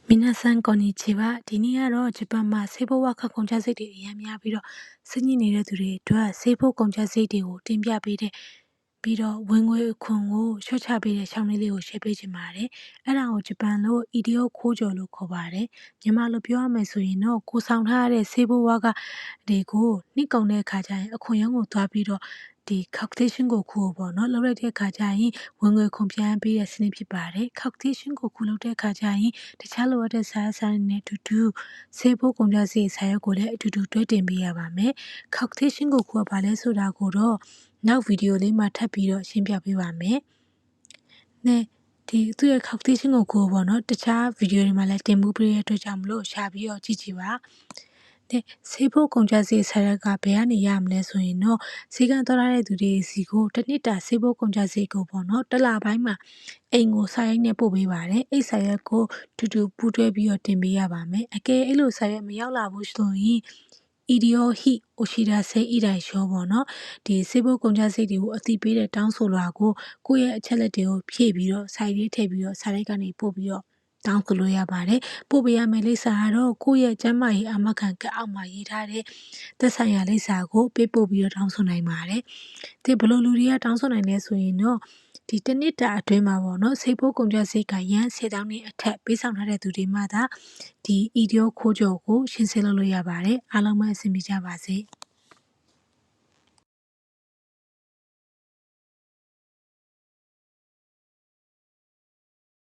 皆さんこんにちは。ဒီနေ့ကတော့ဂျပန်မှာဆေးဘဝခကုန်ကျစရိတ်တွေအများများပြီးတော့စဉ်းညစ်နေတဲ့သူတွေအတွက်ဆေးဘကုန်ကျစရိတ်တွေကိုတင်ပြပေးတဲ့ပြီးတော့ဝင်ငွေအခွန်ကိုလျှော့ချပေးတဲ့ရှောင်းလေးလေးကိုရှင်းပေးချင်ပါတယ်။အဲ့ဒါကိုဂျပန်လို့ EDO ခိုးကြော်လို့ခေါ်ပါတယ်။မြန်မာလိုပြောရမယ်ဆိုရင်တော့ကိုဆောင်ထားရတဲ့ဆေးဘဝကတွေကိုနှစ်ကုန်တဲ့အခါကျရင်အခွန်ရုံးကိုသွားပြီးတော့ဒီ calculation ကိုခုပေါ့နော်လောက်လိုက်တဲ့အခါကျရင်ဝင်ငွေခွန်ပြန်ပေးတဲ့စနစ်ဖြစ်ပါတယ်။ calculation ကိုခုလုပ်တဲ့အခါကျရင်တခြားလိုအပ်တဲ့စာရွက်စာတမ်းတွေနဲ့အတူတူဆေးဖို့ကုန်ကျစရိတ်စာရွက်ကိုလည်းအတူတူတွဲတင်ပေးရပါမယ်။ calculation ကိုခုကဘာလဲဆိုတာကိုတော့နောက်ဗီဒီယိုလေးမှာထပ်ပြီးတော့ရှင်းပြပေးပါမယ်။နဲ့ဒီသူ့ရဲ့ calculation ကိုခုပေါ့နော်တခြားဗီဒီယိုတွေမှာလည်းတင်မှုပေးတဲ့အတွက်ကြောင့်မလို့ရှာပြီးတော့ကြည့်ကြည့်ပါ။တဲ့ဆေးဖို့ကုန်ကျစရိတ်စာရွက်ကဘယ်ကနေရမလဲဆိုရင်တော့ဈေးကသွားရတဲ့သူတွေစီကိုတစ်နှစ်တာဆေးဖို့ကုန်ကျစရိတ်ကိုပေါ့နော်တစ်လပိုင်းမှာအိမ်ကိုစာရိုက်နဲ့ပို့ပေးပါတယ်။အိတ်စာရွက်ကိုတူတူပူးတွဲပြီးတော့တင်ပေးရပါမယ်။အကယ်အဲ့လိုစာရွက်မရောက်လာဘူးဆိုရင်EDO ဟိအိုရှိဒါဆေးဣတိုင်ရှောပေါ့နော်ဒီဆေးဖို့ကုန်ကျစရိတ်တွေကိုအတိပေးတဲ့တောင်းဆိုလွှာကိုကိုယ့်ရဲ့အချက်လက်တွေကိုဖြည့်ပြီးတော့စာရေးထည့်ပြီးတော့စာရိုက်ကနေပို့ပြီးတော့တောင်းဆိုလို့ရပါတယ်ပို့ပေးရမယ့်လိပ်စာကတော့ကိုယ့်ရဲ့ကျန်းမာရေးအာမခံကတ်အောက်မှာရေးထားတဲ့သက်ဆိုင်ရာလိပ်စာကိုပေးပို့ပြီးတော့တောင်းဆိုနိုင်ပါတယ်ဒီဘလို့လူတွေကတောင်းဆိုနိုင်လဲဆိုရင်တော့ဒီတစ်နှစ်တာအတွင်းမှာပေါ့နော်ဆေးဖို့ကုန်ကျစရိတ်ကရန်10,000နဲ့အထက်ပေးဆောင်ထားတဲ့သူတွေမှသာဒီ EDO ခိုးကြော်ကိုရှင်းရှင်းလုပ်လို့ရပါတယ်အားလုံးပဲအဆင်ပြေကြပါစေ